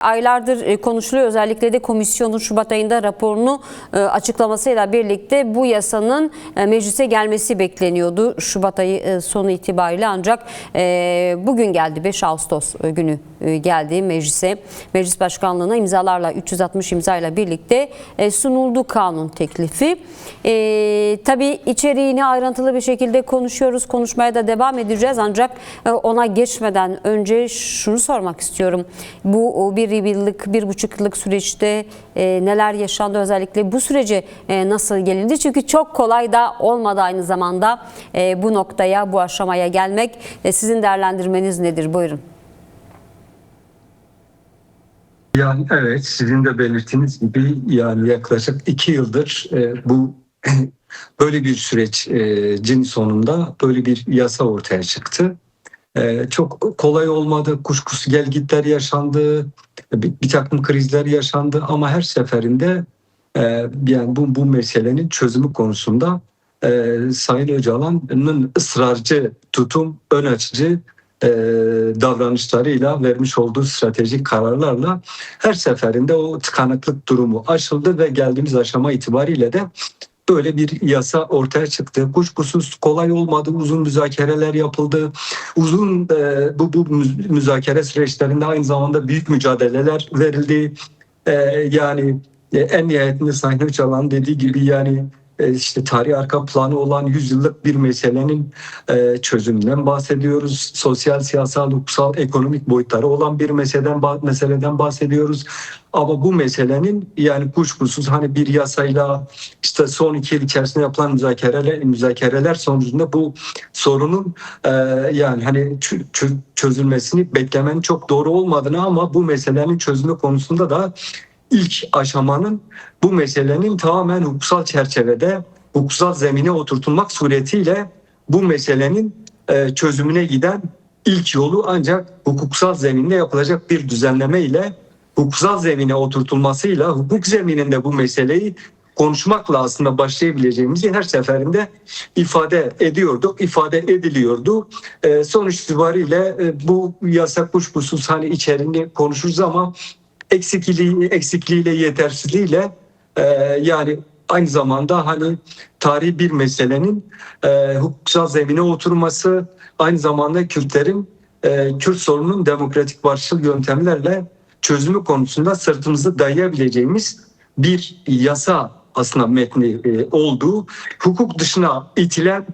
Aylardır konuşuluyor. Özellikle de komisyonun Şubat ayında raporunu açıklamasıyla birlikte bu yasanın meclise gelmesi bekleniyordu. Şubat ayı sonu itibariyle ancak bugün geldi. 5 Ağustos günü geldi meclise. Meclis başkanlığına imzalarla 360 imzayla birlikte sunuldu kanun teklifi. Tabii içeriğini ayrıntılı bir şekilde konuşuyoruz. Konuşmaya da devam edeceğiz. Ancak ona geçmeden önce şunu sormak istiyorum. Bu bir yıllık, 1,5 yıllık süreçte neler yaşandı, özellikle bu sürece nasıl gelindi? Çünkü çok kolay da olmadı aynı zamanda bu noktaya, bu aşamaya gelmek. Sizin değerlendirmeniz nedir? Buyurun. Yani evet, sizin de belirttiğiniz gibi yani yaklaşık 2 yıldır bu böyle bir sürecin sonunda böyle bir yasa ortaya çıktı. Çok kolay olmadı, kuşkusuz gelgitler yaşandı, bir takım krizler yaşandı ama her seferinde yani bu meselenin çözümü konusunda Sayın Öcalan'ın ısrarcı tutum, ön açıcı davranışlarıyla, vermiş olduğu stratejik kararlarla her seferinde o tıkanıklık durumu aşıldı ve geldiğimiz aşama itibariyle de böyle bir yasa ortaya çıktı. Kuşkusuz kolay olmadı. Uzun müzakereler yapıldı. Uzun bu müzakere süreçlerinde aynı zamanda büyük mücadeleler verildi. Yani en nihayetinde Sayın Öcalan dediği gibi yani işte tarihi arka planı olan 100 yıllık bir meselenin çözümünden bahsediyoruz. Sosyal, siyasal, hukuksal, ekonomik boyutları olan bir meseleden bahsediyoruz. Ama bu meselenin yani kuşkusuz hani bir yasayla işte son 2 yıl içerisinde yapılan müzakereler sonucunda bu sorunun yani hani çözülmesini beklemenin çok doğru olmadığını ama bu meselenin çözümü konusunda da İlk aşamanın bu meselenin tamamen hukuksal çerçevede, hukuksal zemine oturtulmak suretiyle bu meselenin çözümüne giden ilk yolu ancak hukuksal zeminde yapılacak bir düzenleme ile hukuksal zemine oturtulmasıyla hukuk zemininde bu meseleyi konuşmakla aslında başlayabileceğimizi her seferinde ifade ediyorduk, ifade ediliyordu. Sonuç itibariyle bu yasa kuşkusuz hani içeriğini konuşuruz ama eksikliğiyle, yetersizliğiyle yani aynı zamanda hani tarihi bir meselenin hukuksal zemine oturması, aynı zamanda Kürtlerin Kürt sorununun demokratik barışçıl yöntemlerle çözümü konusunda sırtımızı dayayabileceğimiz bir yasa aslında metni olduğu, hukuk dışına itilen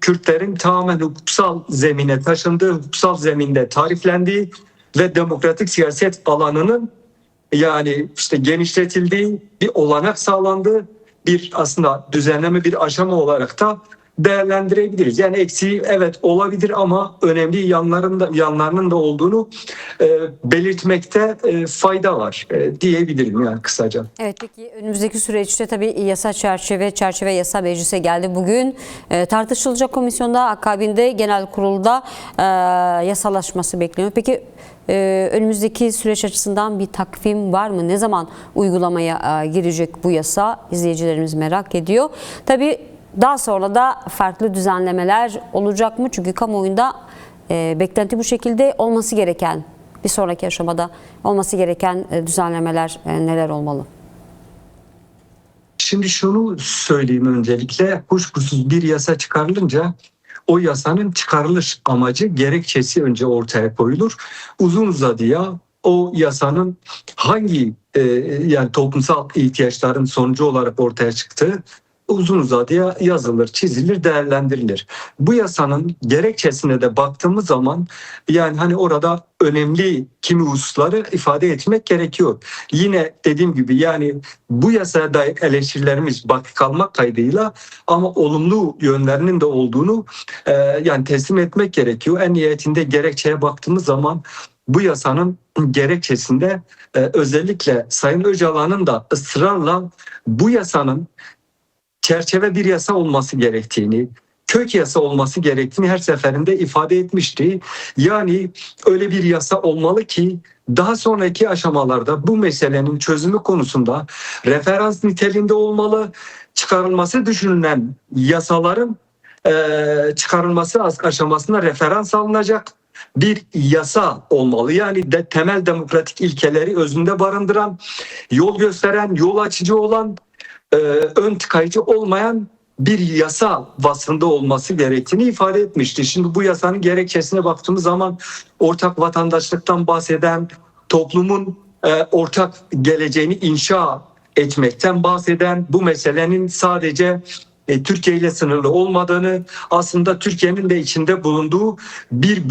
Kürtlerin tamamen hukuksal zemine taşındığı, hukuksal zeminde tariflendiği ve demokratik siyaset alanının yani işte genişletildiği bir olanak sağlandığı bir aslında düzenleme bir aşama olarak da değerlendirebiliriz. Yani eksiği evet olabilir ama önemli yanlarının da olduğunu belirtmekte fayda var diyebilirim yani kısaca. Evet, peki önümüzdeki süreçte tabii yasa çerçeve yasa meclise geldi. Bugün tartışılacak komisyonda, akabinde genel kurulda yasalaşması bekleniyor. Peki önümüzdeki süreç açısından bir takvim var mı? Ne zaman uygulamaya girecek bu yasa? İzleyicilerimiz merak ediyor. Tabii daha sonra da farklı düzenlemeler olacak mı? Çünkü kamuoyunda beklenti bu şekilde olması gereken, bir sonraki aşamada olması gereken düzenlemeler neler olmalı? Şimdi şunu söyleyeyim öncelikle, kuşkusuz bir yasa çıkarılınca o yasanın çıkarılış amacı, gerekçesi önce ortaya koyulur. Uzun uzadıya o yasanın hangi yani toplumsal ihtiyaçların sonucu olarak ortaya çıktığı uzun uzadıya yazılır, çizilir, değerlendirilir. Bu yasanın gerekçesine de baktığımız zaman yani hani orada önemli kimi hususları ifade etmek gerekiyor. Yine dediğim gibi yani bu yasaya dair eleştirilerimiz baki kalmak kaydıyla ama olumlu yönlerinin de olduğunu yani teslim etmek gerekiyor. En nihayetinde gerekçeye baktığımız zaman bu yasanın gerekçesinde özellikle Sayın Öcalan'ın da ısrarla bu yasanın çerçeve bir yasa olması gerektiğini, kök yasa olması gerektiğini her seferinde ifade etmişti. Yani öyle bir yasa olmalı ki daha sonraki aşamalarda bu meselenin çözümü konusunda referans niteliğinde olmalı. Çıkarılması düşünülen yasaların çıkarılması aşamasında referans alınacak bir yasa olmalı. Yani de temel demokratik ilkeleri özünde barındıran, yol gösteren, yol açıcı olan, ön tıkayıcı olmayan bir yasa vasfında olması gerektiğini ifade etmişti. Şimdi bu yasanın gerekçesine baktığımız zaman ortak vatandaşlıktan bahseden, toplumun ortak geleceğini inşa etmekten bahseden, bu meselenin sadece Türkiye ile sınırlı olmadığını, aslında Türkiye'nin de içinde bulunduğu bir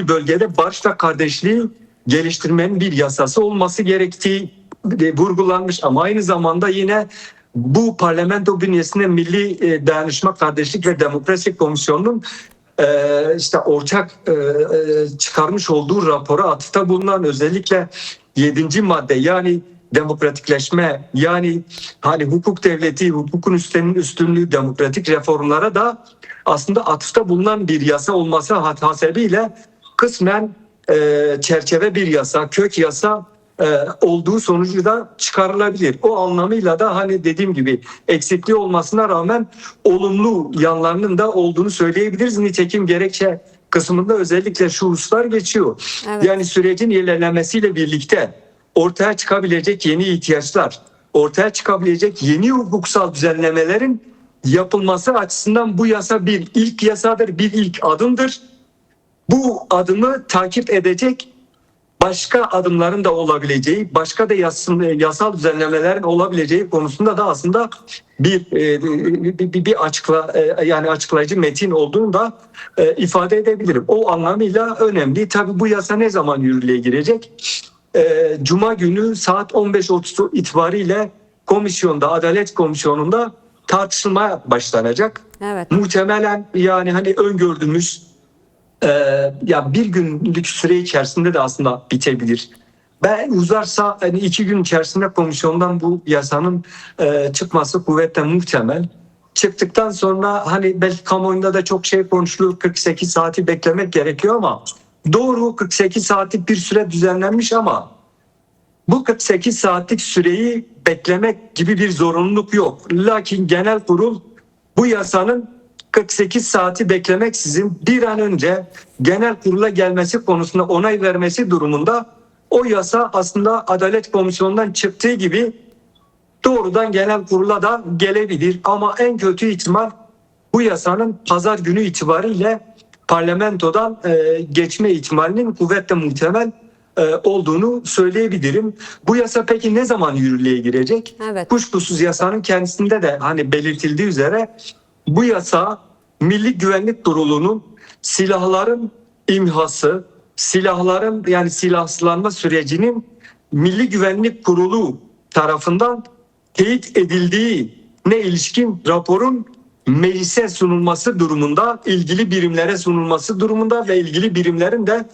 bölgede barış ve kardeşliği geliştirmenin bir yasası olması gerektiği vurgulanmış, ama aynı zamanda yine bu parlamento bünyesinde Milli Dayanışma, Kardeşlik ve Demokrasi Komisyonu'nun işte ortak çıkarmış olduğu rapora atıfta bulunan, özellikle 7. madde, yani demokratikleşme, yani hani hukuk devleti, hukukun üstünlüğü, demokratik reformlara da aslında atıfta bulunan bir yasa olması hasebiyle kısmen çerçeve bir yasa, kök yasa olduğu sonucu da çıkarılabilir. O anlamıyla da hani dediğim gibi eksikliği olmasına rağmen olumlu yanlarının da olduğunu söyleyebiliriz. Nitekim gerekçe kısmında özellikle şu hususlar geçiyor. Evet. Yani sürecin ilerlemesiyle birlikte ortaya çıkabilecek yeni ihtiyaçlar, ortaya çıkabilecek yeni hukuksal düzenlemelerin yapılması açısından bu yasa bir ilk yasadır, bir ilk adımdır. Bu adımı takip edecek başka adımların da olabileceği, başka da yasal düzenlemelerin olabileceği konusunda da aslında bir açıklayıcı metin olduğunu da ifade edebilirim. O anlamıyla önemli. Tabii bu yasa ne zaman yürürlüğe girecek? Cuma günü saat 15.30 itibariyle komisyonda, Adalet Komisyonu'nda tartışılmaya başlanacak. Evet. Muhtemelen yani hani öngördüğümüz ya bir günlük süre içerisinde de aslında bitebilir. Ben uzarsa hani 2 gün içerisinde komisyondan bu yasanın çıkması kuvvetle muhtemel. Çıktıktan sonra hani belki kamuoyunda da çok şey konuşuluyor. 48 saati beklemek gerekiyor ama doğru, 48 saatlik bir süre düzenlenmiş ama bu 48 saatlik süreyi beklemek gibi bir zorunluluk yok. Lakin genel kurul bu yasanın 48 saati beklemeksizin bir an önce genel kurula gelmesi konusunda onay vermesi durumunda o yasa aslında Adalet Komisyonu'ndan çıktığı gibi doğrudan genel kurula da gelebilir. Ama en kötü ihtimal bu yasanın pazar günü itibariyle parlamentodan geçme ihtimalinin kuvvetle muhtemel olduğunu söyleyebilirim. Bu yasa peki ne zaman yürürlüğe girecek? Evet. Kuşkusuz yasanın kendisinde de hani belirtildiği üzere bu yasa Milli Güvenlik Kurulu'nun silahların imhası, silahların yani silahsızlanma sürecinin Milli Güvenlik Kurulu tarafından teyit edildiğine ilişkin raporun meclise sunulması durumunda, ilgili birimlere sunulması durumunda ve ilgili birimlerin de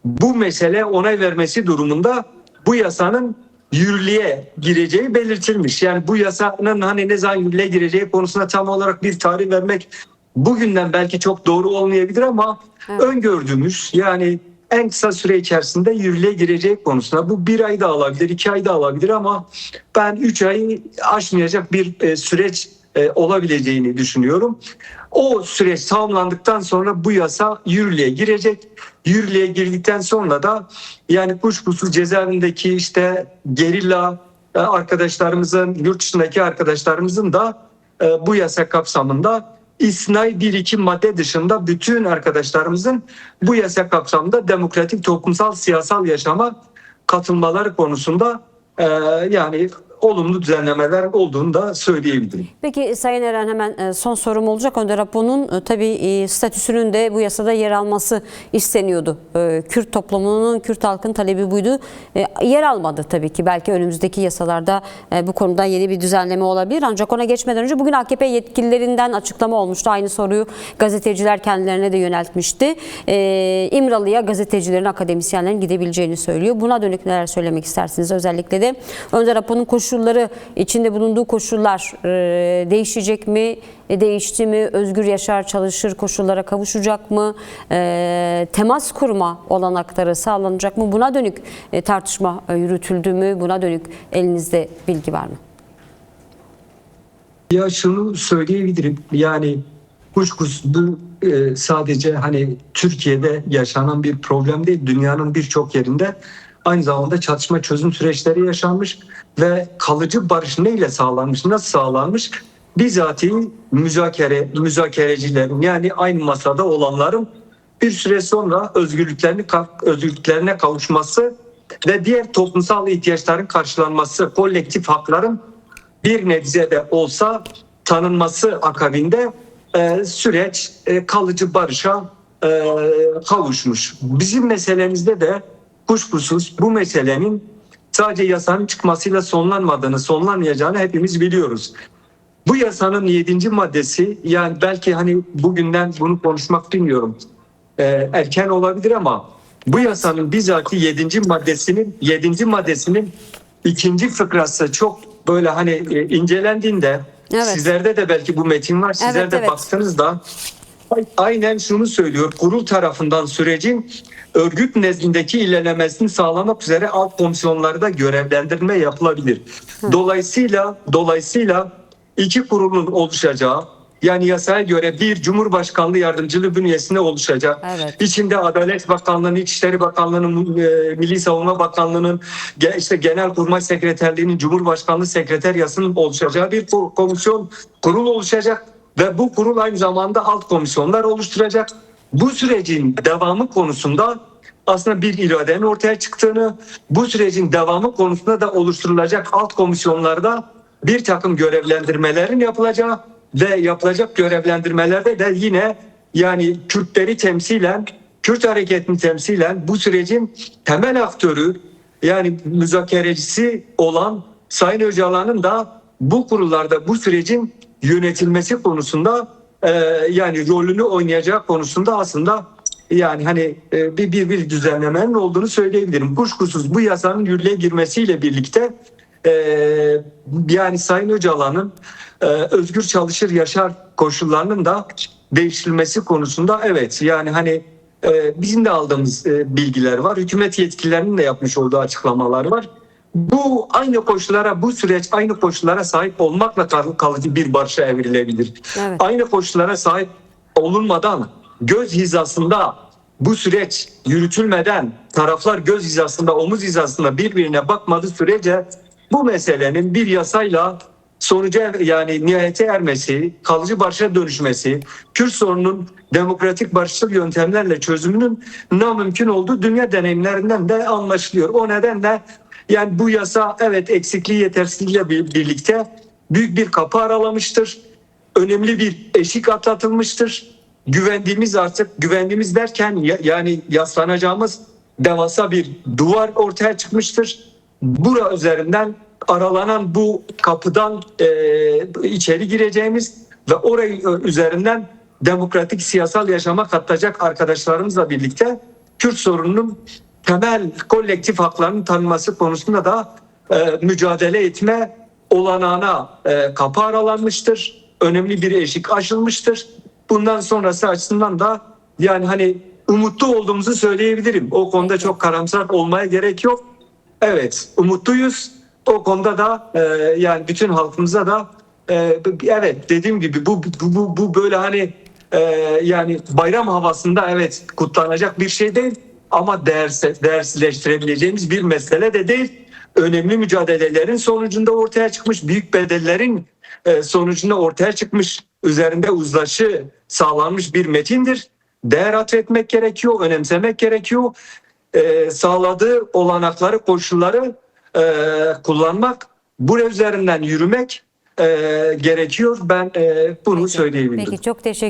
bu meseleye onay vermesi durumunda bu yasanın yürürlüğe gireceği belirtilmiş. Yani bu yasanın hani ne zaman yürürlüğe gireceği konusunda tam olarak bir tarih vermek bugünden belki çok doğru olmayabilir ama evet, öngördüğümüz yani en kısa süre içerisinde yürürlüğe gireceği konusunda bu 1 ay da alabilir, 2 ay da alabilir ama ben 3 ayı aşmayacak bir süreç olabileceğini düşünüyorum. O süreç tamamlandıktan sonra bu yasa yürürlüğe girecek. Yürürlüğe girdikten sonra da yani kuşkusuz cezaevindeki işte gerilla arkadaşlarımızın, yurt dışındaki arkadaşlarımızın da bu yasa kapsamında istisnai 1-2 madde dışında bütün arkadaşlarımızın bu yasa kapsamında demokratik toplumsal siyasal yaşama katılmaları konusunda yani olumlu düzenlemeler olduğunu da söyleyebilirim. Peki Sayın Eren, hemen son sorum olacak. Önder Apo'nun tabii statüsünün de bu yasada yer alması isteniyordu. Kürt toplumunun, Kürt halkın talebi buydu. Yer almadı tabii ki. Belki önümüzdeki yasalarda bu konuda yeni bir düzenleme olabilir. Ancak ona geçmeden önce bugün AKP yetkililerinden açıklama olmuştu. Aynı soruyu gazeteciler kendilerine de yöneltmişti. İmralı'ya gazetecilerin, akademisyenlerin gidebileceğini söylüyor. Buna dönük neler söylemek istersiniz? Özellikle de Önder Apo'nun koşulları, içinde bulunduğu koşullar değişecek mi? Değişti mi? Özgür yaşar, çalışır koşullara kavuşacak mı? Temas kurma olanakları sağlanacak mı? Buna dönük tartışma yürütüldü mü? Buna dönük elinizde bilgi var mı? Ya şunu söyleyebilirim. Yani kuşkusuz bu sadece hani Türkiye'de yaşanan bir problem değil, dünyanın birçok yerinde aynı zamanda çatışma çözüm süreçleri yaşanmış ve kalıcı barış neyle sağlanmış, nasıl sağlanmış? Bizatihi müzakerecilerin, yani aynı masada olanların bir süre sonra özgürlüklerine kavuşması ve diğer toplumsal ihtiyaçların karşılanması, kolektif hakların bir nebze de olsa tanınması akabinde süreç kalıcı barışa kavuşmuş. Bizim meselemizde de kuşkusuz bu meselenin sadece yasanın çıkmasıyla sonlanmayacağını hepimiz biliyoruz. Bu yasanın 7. maddesi, yani belki hani bugünden bunu konuşmak bilmiyorum, erken olabilir ama bu yasanın bizatihi 7. maddesinin 2. fıkrası çok böyle hani incelendiğinde, Evet. sizlerde de belki bu metin var, sizler de Evet. baktığınızda aynen şunu söylüyor: kurul tarafından sürecin örgüt nezdindeki ilerlemesini sağlamak üzere alt komisyonlarda görevlendirme yapılabilir. Dolayısıyla iki kurulun oluşacağı, yani yasaya göre bir Cumhurbaşkanlığı yardımcılığı bünyesinde oluşacak. Evet. İçinde Adalet Bakanlığı'nın, İçişleri Bakanlığı'nın, Milli Savunma Bakanlığı'nın, işte Genelkurmay Sekreterliği'nin, Cumhurbaşkanlığı Sekreteryası'nın oluşacağı bir kurul oluşacak ve bu kurul aynı zamanda alt komisyonlar oluşturacak. Bu sürecin devamı konusunda aslında bir iradenin ortaya çıktığını, bu sürecin devamı konusunda da oluşturulacak alt komisyonlarda bir takım görevlendirmelerin yapılacağı ve yapılacak görevlendirmelerde de yine yani Kürtleri temsilen, Kürt hareketini temsilen bu sürecin temel aktörü, yani müzakerecisi olan Sayın Öcalan'ın da bu kurullarda bu sürecin yönetilmesi konusunda yani rolünü oynayacağı konusunda aslında yani hani bir düzenlemenin olduğunu söyleyebilirim. Kuşkusuz bu yasanın yürürlüğe girmesiyle birlikte yani Sayın Öcalan'ın özgür çalışır yaşar koşullarının da değiştirilmesi konusunda evet, yani hani bizim de aldığımız bilgiler var. Hükümet yetkililerinin de yapmış olduğu açıklamalar var. Bu süreç aynı koşullara sahip olmakla kalıcı bir barışa evrilebilir. Evet. Aynı koşullara sahip olunmadan, göz hizasında bu süreç yürütülmeden, taraflar göz hizasında, omuz hizasında birbirine bakmadığı sürece bu meselenin bir yasayla sonuca, yani nihayete ermesi, kalıcı barışa dönüşmesi, Kürt sorununun demokratik barışçıl yöntemlerle çözümünün namümkün olduğu dünya deneyimlerinden de anlaşılıyor. O nedenle yani bu yasa evet eksikliği, yetersizliğiyle birlikte büyük bir kapı aralamıştır. Önemli bir eşik atlatılmıştır. Güvendiğimiz derken yani yaslanacağımız devasa bir duvar ortaya çıkmıştır. Bura üzerinden aralanan bu kapıdan içeri gireceğimiz ve orayı üzerinden demokratik siyasal yaşama katılacak arkadaşlarımızla birlikte Kürt sorununun temel kolektif haklarının tanınması konusunda da mücadele etme olanağına kapı aralanmıştır. Önemli bir eşik aşılmıştır. Bundan sonrası açısından da yani hani umutlu olduğumuzu söyleyebilirim. O konuda çok karamsar olmaya gerek yok. Evet, umutluyuz. O konuda da yani bütün halkımıza da evet, dediğim gibi bu böyle hani yani bayram havasında evet kutlanacak bir şey değil ama değersizleştirebileceğimiz bir mesele de değil. Önemli mücadelelerin sonucunda ortaya çıkmış, büyük bedellerin sonucunda ortaya çıkmış, üzerinde uzlaşı sağlanmış bir metindir. Değer atfetmek gerekiyor, önemsemek gerekiyor. Sağladığı olanakları, koşulları kullanmak, buraya üzerinden yürümek gerekiyor. Ben bunu söyleyebilirim. Peki, çok teşekkür